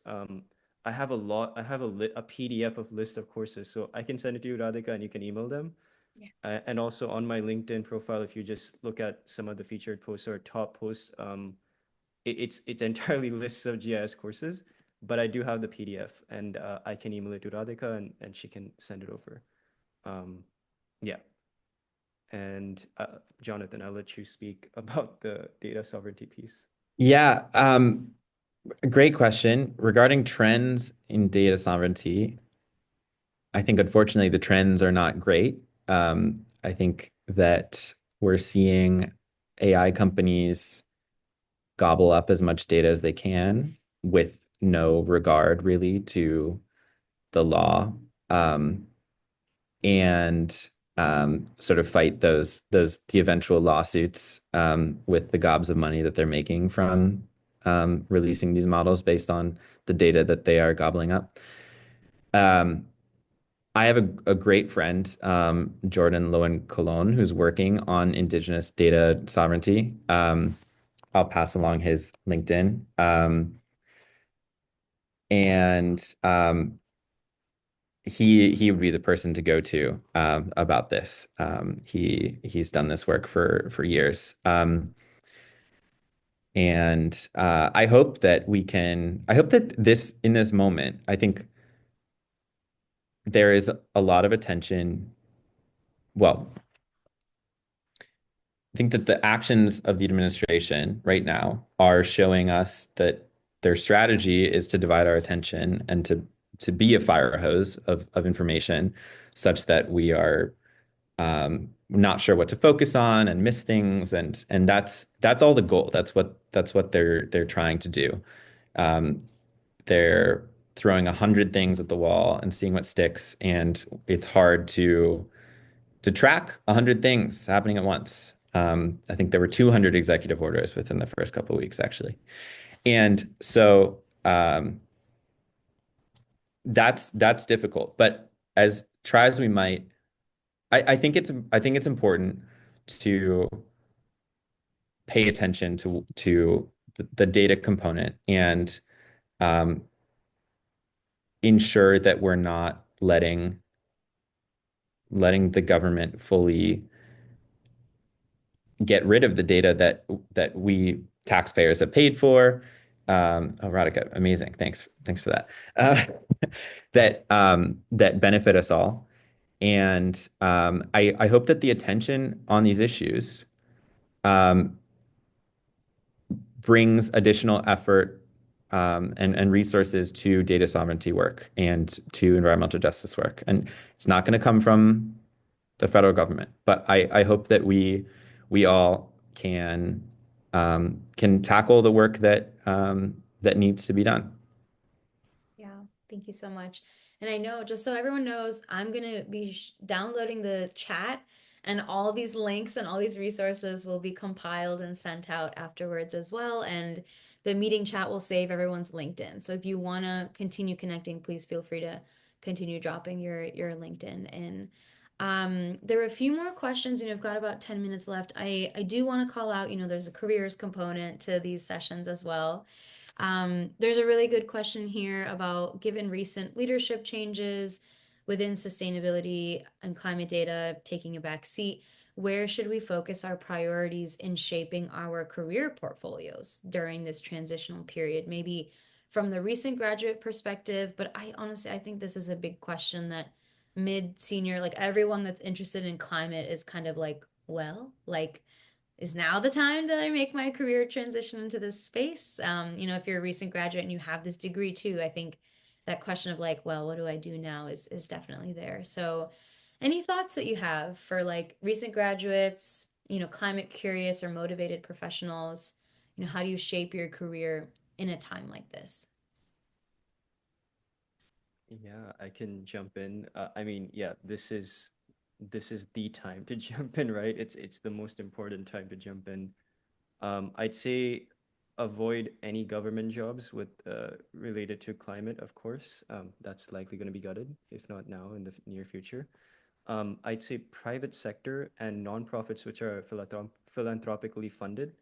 I have a PDF of list of courses, so I can send it to you, Radhika, and you can email them. Yeah. And also on my LinkedIn profile, if you just look at some of the featured posts or top posts, it's entirely lists of GIS courses, but I do have the PDF, and I can email it to Radhika, and she can send it over. Um, yeah. And Jonathan, I'll let you speak about the data sovereignty piece. Yeah, great question. Regarding trends in data sovereignty, I think unfortunately the trends are not great. I think that we're seeing AI companies gobble up as much data as they can with no regard really to the law, um, and sort of fight the eventual lawsuits with the gobs of money that they're making from releasing these models based on the data that they are gobbling up. Um, I have a great friend, Jordan Lowen Colon, who's working on indigenous data sovereignty. I'll pass along his LinkedIn. And he would be the person to go to about this. He's done this work for years. And I hope that I hope that in this moment, I think there is a lot of attention. Well, I think that the actions of the administration right now are showing us that their strategy is to divide our attention and to be a fire hose of information such that we are not sure what to focus on and miss things, and that's all the goal. That's what they're trying to do. Um, they're throwing 100 things at the wall and seeing what sticks, and it's hard to track 100 things happening at once. I think there were 200 executive orders within the first couple of weeks, actually, and so that's difficult. But as try as we might, I think it's important to pay attention to the data component and um, ensure that we're not letting the government fully get rid of the data that we taxpayers have paid for. Oh, Radhika, amazing. Thanks for that. That benefit us all. And I hope that the attention on these issues um, brings additional effort and resources to data sovereignty work and to environmental justice work. And it's not going to come from the federal government, but I hope that we all can tackle the work that needs to be done. Yeah, thank you so much. And I know, just so everyone knows, I'm going to be downloading the chat, and all these links and all these resources will be compiled and sent out afterwards as well. And the meeting chat will save everyone's LinkedIn. So if you want to continue connecting, please feel free to continue dropping your LinkedIn in. There are a few more questions, and I've got about 10 minutes left. I do want to call out, there's a careers component to these sessions as well. There's a really good question here about, given recent leadership changes within sustainability and climate data taking a back seat, where should we focus our priorities in shaping our career portfolios during this transitional period? Maybe from the recent graduate perspective, but I think this is a big question that mid senior, like everyone that's interested in climate is kind of like, well, like, is now the time that I make my career transition into this space? If you're a recent graduate and you have this degree too, I think that question of like, well, what do I do now is definitely there. So, any thoughts that you have for like recent graduates, climate curious or motivated professionals? How do you shape your career in a time like this? Yeah, I can jump in. I mean, yeah, this is the time to jump in, right? It's the most important time to jump in. I'd say avoid any government jobs with related to climate, of course. That's likely going to be gutted, if not now, in the near future. I'd say private sector and nonprofits, which are philanthropically funded,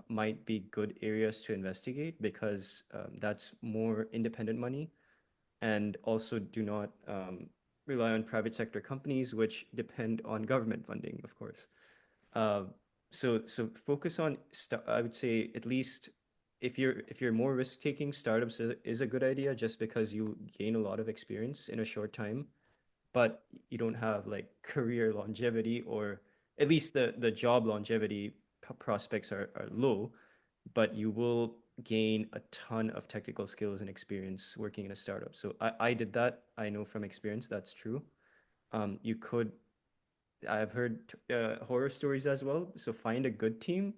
might be good areas to investigate because that's more independent money, and also do not rely on private sector companies, which depend on government funding, of course. Uh, so focus on I would say at least if you're more risk taking, startups is a good idea just because you gain a lot of experience in a short time, but you don't have like career longevity or at least the job longevity prospects are low, but you will gain a ton of technical skills and experience working in a startup. So I did that. I know from experience that's true. You could, I've heard horror stories as well. So find a good team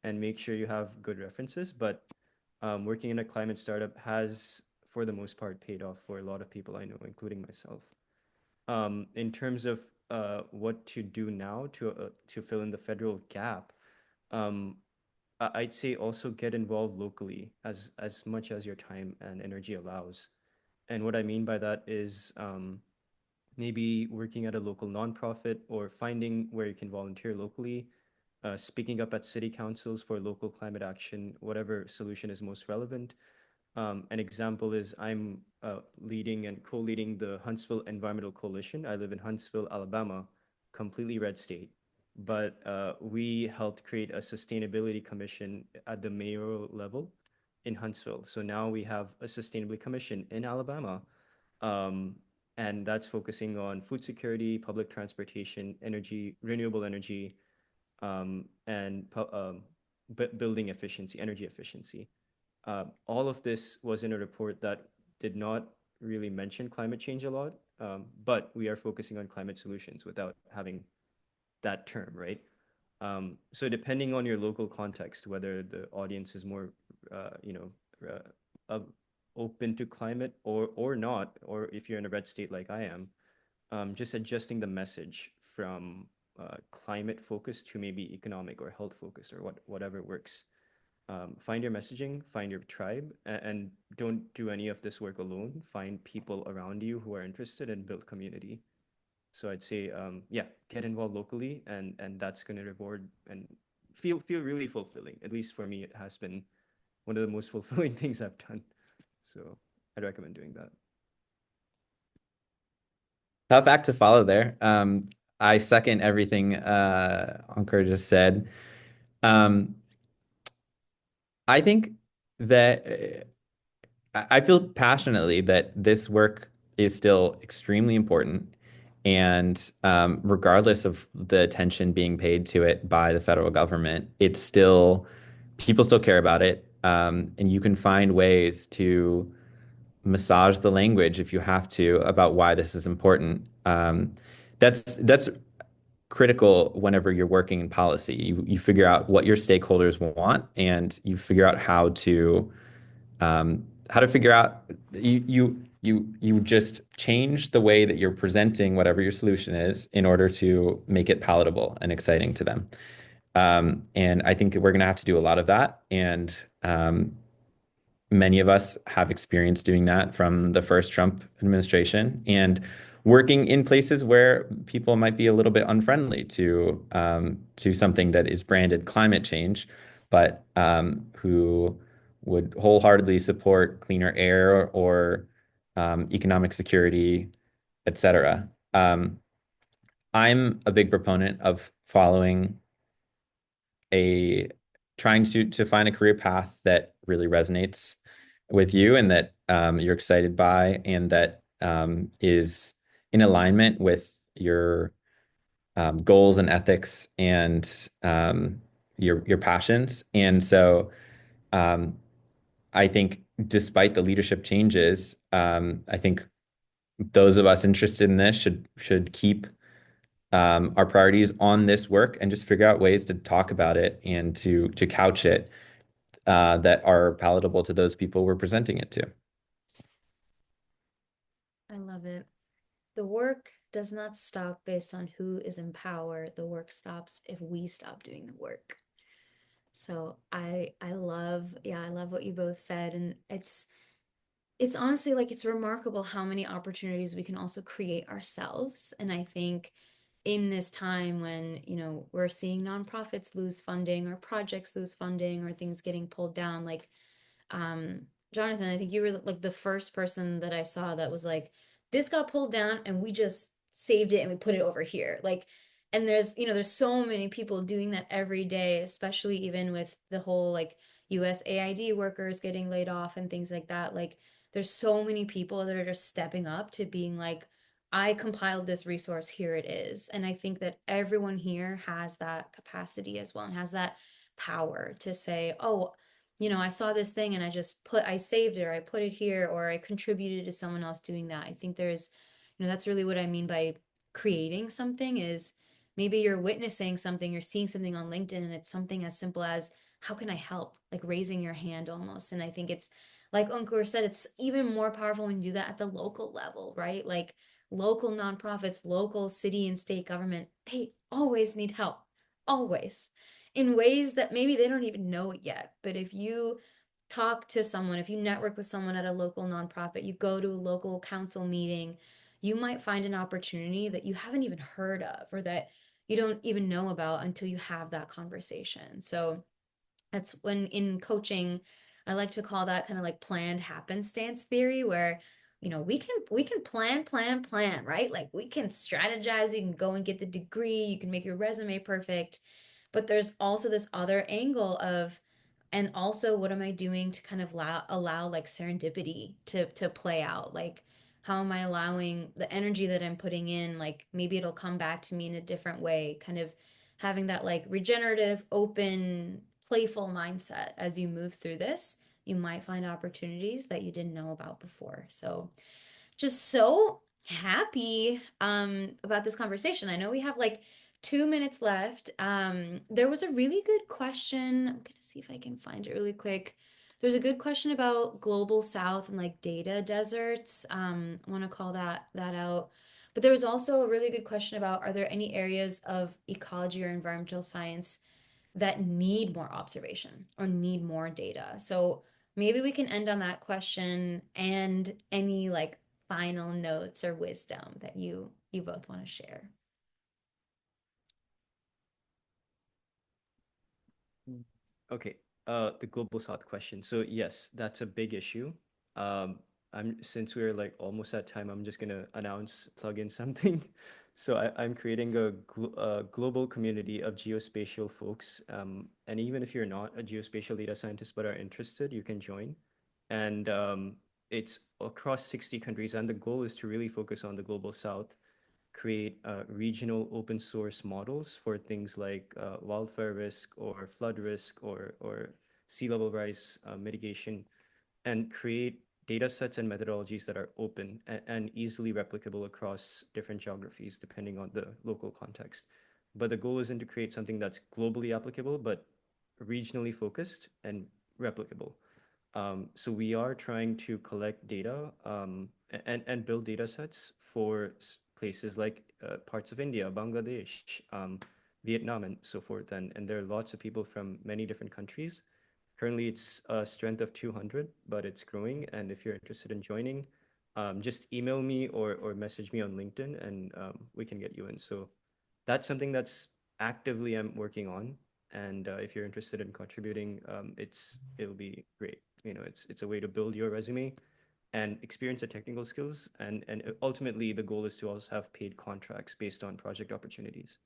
and make sure you have good references. But working in a climate startup has, for the most part, paid off for a lot of people I know, including myself. In terms of what to do now to fill in the federal gap, um, I'd say also get involved locally as much as your time and energy allows. And what I mean by that is maybe working at a local nonprofit or finding where you can volunteer locally, speaking up at city councils for local climate action, whatever solution is most relevant. An example is I'm leading and co-leading the Huntsville Environmental Coalition. I live in Huntsville, Alabama, completely red state. But we helped create a sustainability commission at the mayoral level in Huntsville. So now we have a sustainability commission in Alabama, um, and that's focusing on food security, public transportation, energy, renewable energy, and building efficiency, energy efficiency. All of this was in a report that did not really mention climate change a lot, but we are focusing on climate solutions without having that term, right? So depending on your local context, whether the audience is more, uh, open to climate or not, or if you're in a red state like I am, just adjusting the message from climate focused to maybe economic or health focused or whatever works. Find your messaging, find your tribe, and don't do any of this work alone. Find people around you who are interested and build community. So I'd say, yeah, get involved locally, and that's going to reward and feel really fulfilling. At least for me, it has been one of the most fulfilling things I've done. So I'd recommend doing that. Tough act to follow there. I second everything Ankur just said. Um, I think that I feel passionately that this work is still extremely important. And regardless of the attention being paid to it by the federal government, it's still, people still care about it. And you can find ways to massage the language if you have to about why this is important. That's critical whenever you're working in policy. You figure out what your stakeholders want, and you figure out how to figure out you just change the way that you're presenting whatever your solution is in order to make it palatable and exciting to them. And I think that we're going to have to do a lot of that. And many of us have experience doing that from the first Trump administration and working in places where people might be a little bit unfriendly to something that is branded climate change, but who would wholeheartedly support cleaner air or economic security, etc. I'm a big proponent of following a trying to find a career path that really resonates with you and that you're excited by and that is in alignment with your goals and ethics and your passions. And so um, I think despite the leadership changes, I think those of us interested in this should keep our priorities on this work and just figure out ways to talk about it and to couch it that are palatable to those people we're presenting it to. I love it. The work does not stop based on who is in power. The work stops if we stop doing the work. So I love, yeah, I love what you both said. And it's honestly like it's remarkable how many opportunities we can also create ourselves. And I think in this time when, we're seeing nonprofits lose funding or projects lose funding or things getting pulled down, like um Jonathan, I think you were like the first person that I saw that was like, this got pulled down and we just saved it and we put it over here. Like, and there's so many people doing that every day, especially even with the whole like USAID workers getting laid off and things like that. Like, there's so many people that are just stepping up to being like, I compiled this resource, here it is. And I think that everyone here has that capacity as well and has that power to say, oh, I saw this thing and I saved it or I put it here or I contributed to someone else doing that. I think that's really what I mean by creating something is maybe you're witnessing something, you're seeing something on LinkedIn and it's something as simple as, how can I help? Like raising your hand almost. And I think it's like Ankur said, it's even more powerful when you do that at the local level, right? Like local nonprofits, local city and state government, they always need help, always, in ways that maybe they don't even know it yet. But if you talk to someone, if you network with someone at a local nonprofit, you go to a local council meeting, you might find an opportunity that you haven't even heard of or that you don't even know about until you have that conversation. So that's when in coaching, I like to call that kind of like planned happenstance theory, where we can plan, right? Like we can strategize, you can go and get the degree, you can make your resume perfect, but there's also this other angle of, and also what am I doing to kind of allow like serendipity to play out? Like how am I allowing the energy that I'm putting in, like maybe it'll come back to me in a different way, kind of having that like regenerative, open, playful mindset as you move through this. You might find opportunities that you didn't know about before. So just so happy about this conversation. I know we have like 2 minutes left. There was a really good question. I'm gonna see if I can find it really quick. There's a good question about global south and like data deserts. I want to call that out. But there was also a really good question about, are there any areas of ecology or environmental science that need more observation or need more data? So maybe we can end on that question and any like final notes or wisdom that you both want to share. Mm. Okay, the global south question. So yes, that's a big issue. Since we're like almost at time, I'm just gonna plug in something. So I'm creating a global community of geospatial folks. And even if you're not a geospatial data scientist but are interested, you can join. And it's across 60 countries, and the goal is to really focus on the global south, create regional open source models for things like wildfire risk or flood risk or sea level rise mitigation, and create data sets and methodologies that are open and easily replicable across different geographies depending on the local context. But the goal isn't to create something that's globally applicable, but regionally focused and replicable. So we are trying to collect data and build data sets for places like parts of India, Bangladesh, Vietnam, and so forth. And there are lots of people from many different countries. Currently, it's a strength of 200, but it's growing. And if you're interested in joining, just email me or message me on LinkedIn, and we can get you in. So that's something that's actively I'm working on. And if you're interested in contributing, it'll be great. It's a way to build your resume and experience the technical skills, and ultimately the goal is to also have paid contracts based on project opportunities.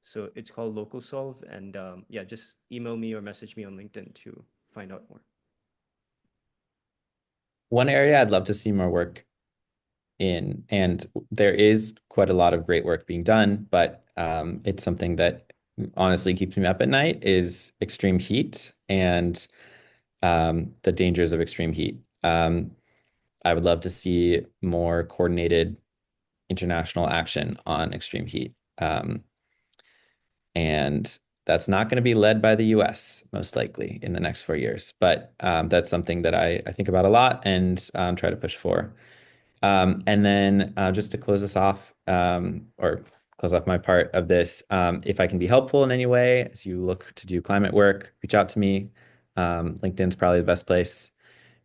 So it's called Local Solve, and yeah, just email me or message me on LinkedIn to find out more. One area I'd love to see more work in, and there is quite a lot of great work being done, but it's something that honestly keeps me up at night, is extreme heat and the dangers of extreme heat. I would love to see more coordinated international action on extreme heat. And that's not going to be led by the US, most likely, in the next 4 years. But that's something that I think about a lot and try to push for. And then just to close us off, or close off my part of this, if I can be helpful in any way as you look to do climate work, reach out to me. LinkedIn's probably the best place.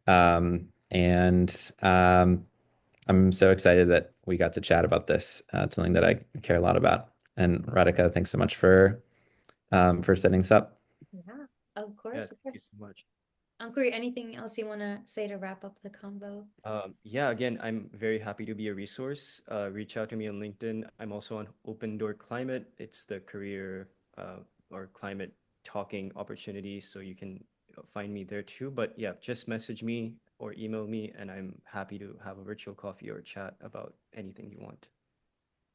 And I'm so excited that we got to chat about this. It's something that I care a lot about. And Radhika, thanks so much for setting this up. Yeah, of Yeah, course, of thank you course. so much. Ankur, anything else you want to say to wrap up the convo? Yeah, again, I'm very happy to be a resource. Reach out to me on LinkedIn. I'm also on Open Door Climate. It's the career or climate talking opportunity, so you can find me there too. But yeah, just message me. or email me, and I'm happy to have a virtual coffee or chat about anything you want.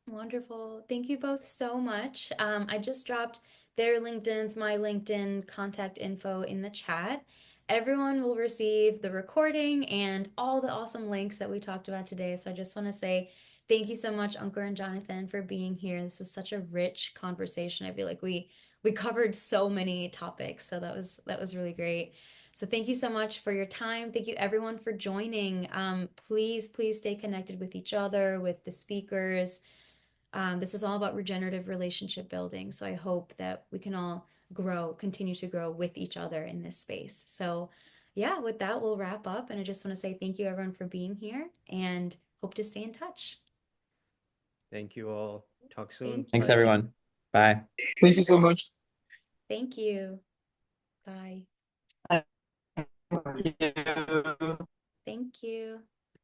Wonderful. Thank you both so much. I just dropped their LinkedIn's, my LinkedIn contact info in the chat. Everyone will receive the recording and all the awesome links that we talked about today. So I just want to say thank you so much, Ankur and Jonathan, for being here. This was such a rich conversation. I feel like we covered so many topics. So that was really great. So thank you so much for your time. Thank you everyone for joining. Please stay connected with each other, with the speakers. This is all about regenerative relationship building. So I hope that we can all continue to grow with each other in this space. So, yeah, with that, we'll wrap up. And I just want to say thank you, everyone, for being here and hope to stay in touch. Thank you all. Talk soon. Thank Thanks, Bye. you. everyone. Bye. Thank you so much. Thank you. Bye. Thank you. Thank you.